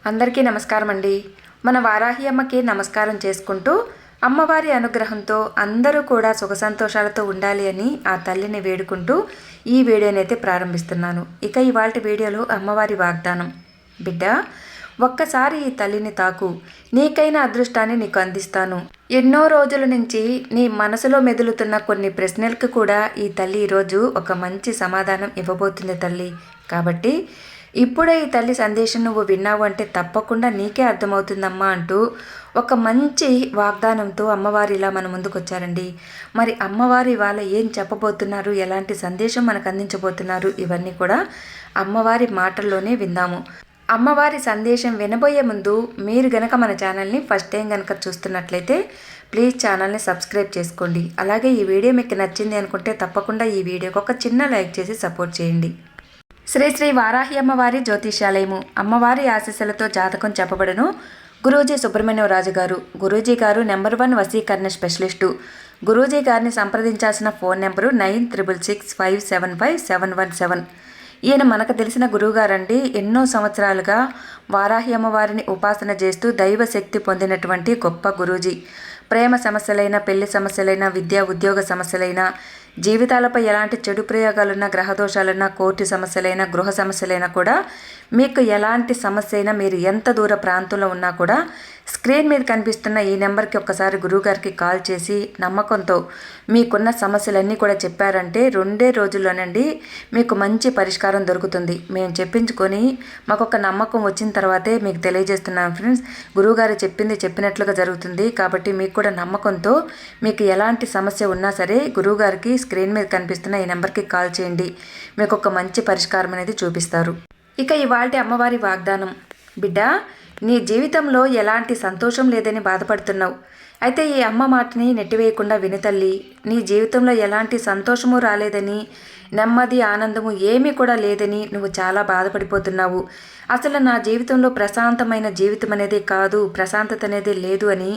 అందరికీ నమస్కారం అండి. మన వారాహి అమ్మకి నమస్కారం చేసుకుంటూ అమ్మవారి అనుగ్రహంతో అందరూ కూడా సుఖ సంతోషాలతో ఉండాలి అని ఆ తల్లిని వేడుకుంటూ ఈ వీడియోనైతే ప్రారంభిస్తున్నాను. ఇక ఇవాల్టి వీడియోలో అమ్మవారి వాగ్దానం. బిడ్డ, ఒక్కసారి ఈ తల్లిని తాకు, నీకైన అదృష్టాన్ని నీకు అందిస్తాను. ఎన్నో రోజుల నుంచి నీ మనసులో మెదులుతున్న కొన్ని ప్రశ్నలకు కూడా ఈ తల్లి ఈరోజు ఒక మంచి సమాధానం ఇవ్వబోతుంది తల్లి. కాబట్టి ఇప్పుడే ఈ తల్లి సందేశం నువ్వు విన్నావు అంటే తప్పకుండా నీకే అర్థమవుతుందమ్మా అంటూ ఒక మంచి వాగ్దానంతో అమ్మవారు ఇలా మన ముందుకు వచ్చారండి. మరి అమ్మవారు ఇవాళ ఏం చెప్పబోతున్నారు, ఎలాంటి సందేశం మనకు అందించబోతున్నారు, ఇవన్నీ కూడా అమ్మవారి మాటల్లోనే విందాము. అమ్మవారి సందేశం వినబోయే ముందు మీరు గనక మన ఛానల్ని ఫస్ట్ టైం గనక చూస్తున్నట్లయితే ప్లీజ్ ఛానల్ని సబ్స్క్రైబ్ చేసుకోండి. అలాగే ఈ వీడియో మీకు నచ్చింది అనుకుంటే తప్పకుండా ఈ వీడియోకి ఒక చిన్న లైక్ చేసి సపోర్ట్ చేయండి. శ్రీ శ్రీ వారాహి అమ్మవారి జ్యోతిష్యాలయము. అమ్మవారి ఆశీస్సులతో జాతకం చెప్పబడను. గురూజీ సుబ్రహ్మణ్యరాజు గారు. గురూజీ గారు నెంబర్ 1 వశీకరణ స్పెషలిస్టు. గురూజీ గారిని సంప్రదించాల్సిన ఫోన్ నెంబరు 9666575717. ఈయన మనకు తెలిసిన గురువుగారండి. ఎన్నో సంవత్సరాలుగా వారాహి అమ్మవారిని ఉపాసన చేస్తూ దైవ శక్తి పొందినటువంటి గొప్ప గురూజీ. ప్రేమ సమస్యలైన, పెళ్లి సమస్యలైన, విద్యా ఉద్యోగ సమస్యలైన, జీవితాలపై ఎలాంటి చెడు ప్రయోగాలున్నా, గ్రహదోషాలున్నా, కోర్టు సమస్యలైనా, గృహ సమస్యలైనా కూడా మీకు ఎలాంటి సమస్య అయినా, మీరు ఎంత దూర ప్రాంతంలో ఉన్నా కూడా స్క్రీన్ మీద కనిపిస్తున్న ఈ నెంబర్కి ఒక్కసారి గురువుగారికి కాల్ చేసి నమ్మకంతో మీకున్న సమస్యలన్నీ కూడా చెప్పారంటే 2 రోజుల్లోనండి మీకు మంచి పరిష్కారం దొరుకుతుంది. మేము చెప్పించుకొని మాకు ఒక నమ్మకం వచ్చిన తర్వాతే మీకు తెలియజేస్తున్నాం ఫ్రెండ్స్. గురువుగారు చెప్పింది చెప్పినట్లుగా జరుగుతుంది. కాబట్టి మీకు కూడా నమ్మకంతో మీకు ఎలాంటి సమస్య ఉన్నా సరే గురువుగారికి స్క్రీన్ మీద కనిపిస్తున్న ఈ నెంబర్కి కాల్ చేయండి. మీకు ఒక మంచి పరిష్కారం అనేది చూపిస్తారు. ఇక ఇవాల్టి అమ్మవారి వాగ్దానం. బిడ్డ, నీ జీవితంలో ఎలాంటి సంతోషం లేదని బాధపడుతున్నావు. అయితే ఈ అమ్మ మాటని నెట్టివేయకుండా వినతల్లి. నీ జీవితంలో ఎలాంటి సంతోషము రాలేదని, నెమ్మది ఆనందము ఏమీ కూడా లేదని నువ్వు చాలా బాధపడిపోతున్నావు. అసలు నా జీవితంలో ప్రశాంతమైన జీవితం అనేది కాదు, ప్రశాంతత అనేది లేదు అని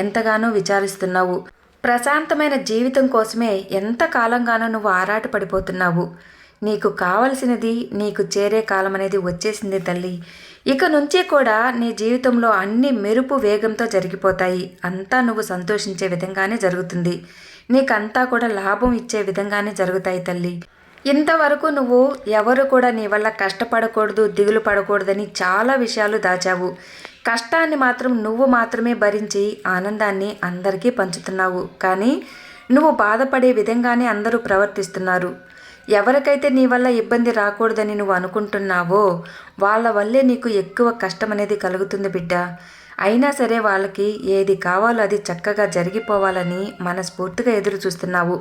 ఎంతగానో విచారిస్తున్నావు. ప్రశాంతమైన జీవితం కోసమే ఎంత కాలంగానో నువ్వు ఆరాటపడిపోతున్నావు. నీకు కావలసినది నీకు చేరే కాలం అనేది వచ్చేసింది తల్లి. ఇక నుంచి కూడా నీ జీవితంలో అన్ని మెరుపు వేగంతో జరిగిపోతాయి. అంతా నువ్వు సంతోషించే విధంగానే జరుగుతుంది. నీకంతా కూడా లాభం ఇచ్చే విధంగానే జరుగుతాయి తల్లి. ఇంతవరకు నువ్వు ఎవరు కూడా నీ వల్ల కష్టపడకూడదు, దిగులు పడకూడదని చాలా విషయాలు దాచావు. కష్టాన్ని మాత్రం నువ్వు మాత్రమే భరించి ఆనందాన్ని అందరికీ పంచుతున్నావు. కానీ నువ్వు బాధపడే విధంగానే అందరూ ప్రవర్తిస్తున్నారు. ఎవరికైతే నీ వల్ల ఇబ్బంది రాకూడదని నువ్వు అనుకుంటున్నావో వాళ్ళ వల్లే నీకు ఎక్కువ కష్టం అనేది కలుగుతుంది బిడ్డ. అయినా సరే వాళ్ళకి ఏది కావాలో అది చక్కగా జరిగిపోవాలని మనస్ఫూర్తిగా ఎదురు చూస్తున్నావు.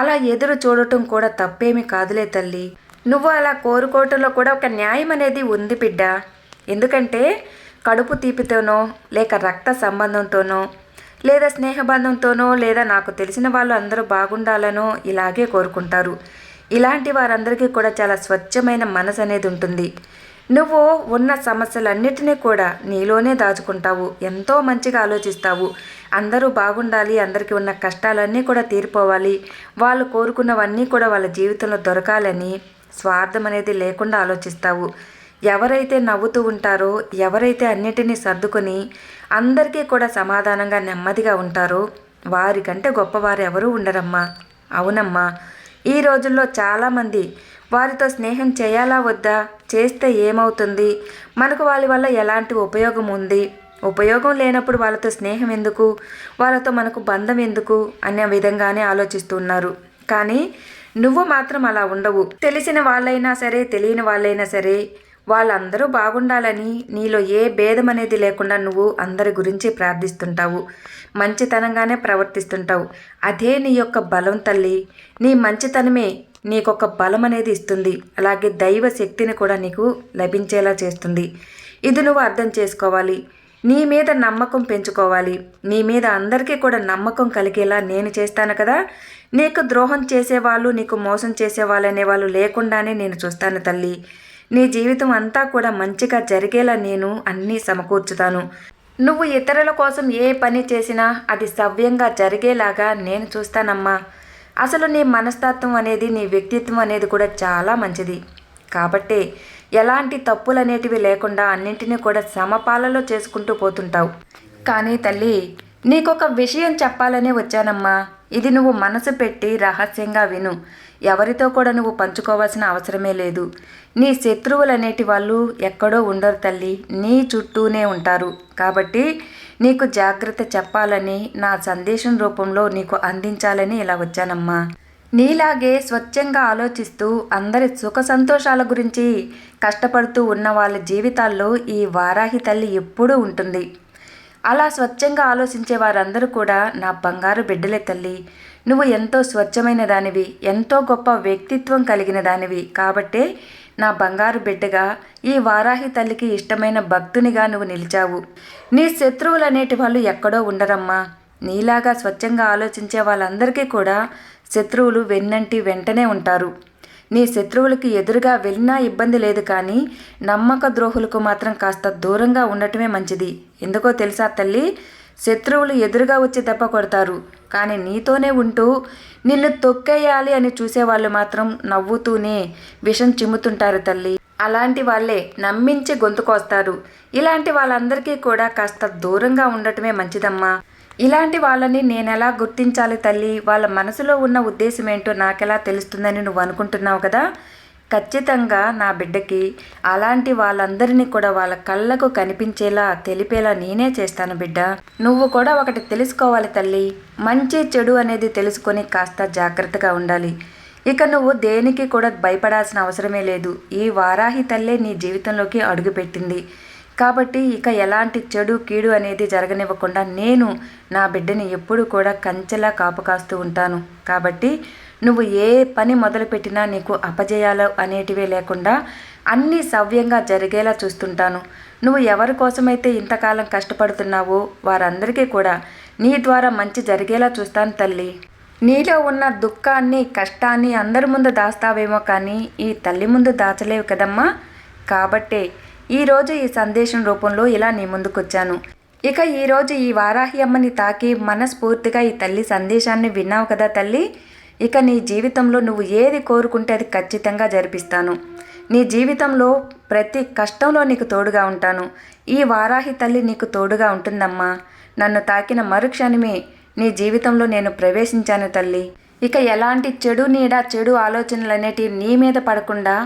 అలా ఎదురు చూడటం కూడా తప్పేమీ కాదులే తల్లి. నువ్వు అలా కోరుకోవటంలో కూడా ఒక న్యాయం అనేది ఉంది బిడ్డ. ఎందుకంటే కడుపు తీపితోనో, లేక రక్త సంబంధంతోనో, లేదా స్నేహబంధంతోనో, లేదా నాకు తెలిసిన వాళ్ళు అందరూ బాగుండాలనో ఇలాగే కోరుకుంటారు. ఇలాంటి వారందరికీ కూడా చాలా స్వచ్ఛమైన మనసు అనేది ఉంటుంది. నువ్వు ఉన్న సమస్యలన్నిటినీ కూడా నీలోనే దాచుకుంటావు. ఎంతో మంచిగా ఆలోచిస్తావు. అందరూ బాగుండాలి, అందరికీ ఉన్న కష్టాలన్నీ కూడా తీరిపోవాలి, వాళ్ళు కోరుకున్నవన్నీ కూడా వాళ్ళ జీవితంలో దొరకాలని స్వార్థం అనేది లేకుండా ఆలోచిస్తావు. ఎవరైతే నవ్వుతూ ఉంటారో, ఎవరైతే అన్నిటినీ సర్దుకొని అందరికీ కూడా సమాధానంగా నెమ్మదిగా ఉంటారో వారికంటే గొప్పవారు ఎవరూ ఉండరమ్మా. అవునమ్మా, ఈ రోజుల్లో చాలామంది వారితో స్నేహం చేయాలా వద్దా, చేస్తే ఏమవుతుంది, మనకు వాళ్ళ వల్ల ఎలాంటి ఉపయోగం ఉంది, ఉపయోగం లేనప్పుడు వాళ్ళతో స్నేహం ఎందుకు, వాళ్ళతో మనకు బంధం ఎందుకు అనే విధంగానే ఆలోచిస్తున్నారు. కానీ నువ్వు మాత్రం అలా ఉండవు. తెలిసిన వాళ్ళైనా సరే, తెలియని వాళ్ళైనా సరే వాళ్ళందరూ బాగుండాలని నీలో ఏ భేదం అనేది లేకుండా నువ్వు అందరి గురించి ప్రార్థిస్తుంటావు. మంచితనంగానే ప్రవర్తిస్తుంటావు. అదే నీ యొక్క బలం తల్లి. నీ మంచితనమే నీకొక బలం అనేది ఇస్తుంది. అలాగే దైవ శక్తిని కూడా నీకు లభించేలా చేస్తుంది. ఇది నువ్వు అర్థం చేసుకోవాలి. నీ మీద నమ్మకం పెంచుకోవాలి. నీ మీద అందరికీ కూడా నమ్మకం కలిగేలా నేను చేస్తాను కదా. నీకు ద్రోహం చేసేవాళ్ళు, నీకు మోసం చేసేవాళ్ళు అనేవాళ్ళు లేకుండానే నేను చూస్తాను తల్లి. నీ జీవితం అంతా కూడా మంచిగా జరిగేలా నేను అన్నీ సమకూర్చుతాను. నువ్వు ఇతరుల కోసం ఏ పని చేసినా అది సవ్యంగా జరిగేలాగా నేను చూస్తానమ్మా. అసలు నీ మనస్తత్వం అనేది, నీ వ్యక్తిత్వం అనేది కూడా చాలా మంచిది. కాబట్టే ఎలాంటి తప్పులనేటివి లేకుండా అన్నింటినీ కూడా సమపాలలో చేసుకుంటూ పోతుంటావు. కానీ తల్లి, నీకొక విషయం చెప్పాలనే వచ్చానమ్మా. ఇది నువ్వు మనసు పెట్టి రహస్యంగా విను. ఎవరితో కూడా నువ్వు పంచుకోవాల్సిన అవసరమే లేదు. నీ శత్రువులనేటి వాళ్ళు ఎక్కడో ఉండరు తల్లి, నీ చుట్టూనే ఉంటారు. కాబట్టి నీకు జాగ్రత్త చెప్పాలని, నా సందేశం రూపంలో నీకు అందించాలని ఇలా వచ్చానమ్మా. నీలాగే స్వచ్ఛంగా ఆలోచిస్తూ అందరి సుఖ సంతోషాల గురించి కష్టపడుతూ ఉన్న వాళ్ళ జీవితాల్లో ఈ వారాహి తల్లి ఎప్పుడూ ఉంటుంది. అలా స్వచ్ఛంగా ఆలోచించే వారందరూ కూడా నా బంగారు బిడ్డలే తల్లి. నువ్వు ఎంతో స్వచ్ఛమైన దానివి, ఎంతో గొప్ప వ్యక్తిత్వం కలిగిన దానివి. కాబట్టే నా బంగారు బిడ్డగా ఈ వారాహి తల్లికి ఇష్టమైన భక్తునిగా నువ్వు నిలిచావు. నీ శత్రువులు అనేటి వాళ్ళు ఎక్కడో ఉండరమ్మా. నీలాగా స్వచ్ఛంగా ఆలోచించే వాళ్ళందరికీ కూడా శత్రువులు వెంటనే ఉంటారు. నీ శత్రువులకి ఎదురుగా వెళ్ళినా ఇబ్బంది లేదు, కానీ నమ్మక ద్రోహులకు మాత్రం కాస్త దూరంగా ఉండటమే మంచిది. ఎందుకో తెలుసా తల్లి, శత్రువులు ఎదురుగా వచ్చి దెబ్బ కొడతారు, కానీ నీతోనే ఉంటూ నిన్ను తొక్కేయాలి అని చూసేవాళ్ళు మాత్రం నవ్వుతూనే విషం చిమ్ముతుంటారు తల్లి. అలాంటి వాళ్ళే నమ్మించి గొంతుకొస్తారు. ఇలాంటి వాళ్ళందరికీ కూడా కాస్త దూరంగా ఉండటమే మంచిదమ్మా. ఇలాంటి వాళ్ళని నేనెలా గుర్తించాలి తల్లి? వాళ్ళ మనసులో ఉన్న ఉద్దేశం ఏంటో నాకెలా తెలుస్తుందని నువ్వు అనుకుంటున్నావు కదా? ఖచ్చితంగా నా బిడ్డకి అలాంటి వాళ్ళందరినీ కూడా వాళ్ళ కళ్ళకు కనిపించేలా తెలిపేలా నేనే చేస్తాను బిడ్డ. నువ్వు కూడా ఒకటి తెలుసుకోవాలి తల్లి, మంచి చెడు అనేది తెలుసుకొని కాస్త జాగ్రత్తగా ఉండాలి. ఇక నువ్వు దేనికి కూడా భయపడాల్సిన అవసరమే లేదు. ఈ వారాహి తల్లే నీ జీవితంలోకి అడుగుపెట్టింది. కాబట్టి ఇక ఎలాంటి చెడు కీడు అనేది జరగనివ్వకుండా నేను నా బిడ్డని ఎప్పుడు కూడా కంచెలా కాపు కాస్తూ ఉంటాను. కాబట్టి నువ్వు ఏ పని మొదలుపెట్టినా నీకు అపజయాలు అనేటివే లేకుండా అన్నీ సవ్యంగా జరిగేలా చూస్తుంటాను. నువ్వు ఎవరి కోసమైతే ఇంతకాలం కష్టపడుతున్నావో వారందరికీ కూడా నీ ద్వారా మంచి జరిగేలా చూస్తాను తల్లి. నీలో ఉన్న దుఃఖాన్ని, కష్టాన్ని అందరి ముందు దాస్తావేమో, కానీ ఈ తల్లి ముందు దాచలేవు కదమ్మా. కాబట్టే ఈరోజు ఈ సందేశం రూపంలో ఇలా నీ ముందుకొచ్చాను. ఇక ఈరోజు ఈ వారాహి అమ్మని తాకి మనస్ఫూర్తిగా ఈ తల్లి సందేశాన్ని విన్నావు కదా తల్లి. ఇక నీ జీవితంలో నువ్వు ఏది కోరుకుంటే అది ఖచ్చితంగా జరిపిస్తాను. నీ జీవితంలో ప్రతి కష్టంలో నీకు తోడుగా ఉంటాను. ఈ వారాహి తల్లి నీకు తోడుగా ఉంటుందమ్మా. నన్ను తాకిన మరుక్షణమే నీ జీవితంలో నేను ప్రవేశించాను తల్లి. ఇక ఎలాంటి చెడు నీడ, చెడు ఆలోచనలు అనేటివి నీ మీద పడకుండా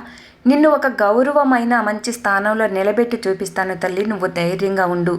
నిన్ను ఒక గౌరవమైన మంచి స్థానంలో నిలబెట్టి చూపిస్తాను తల్లి. నువ్వు ధైర్యంగా ఉండు.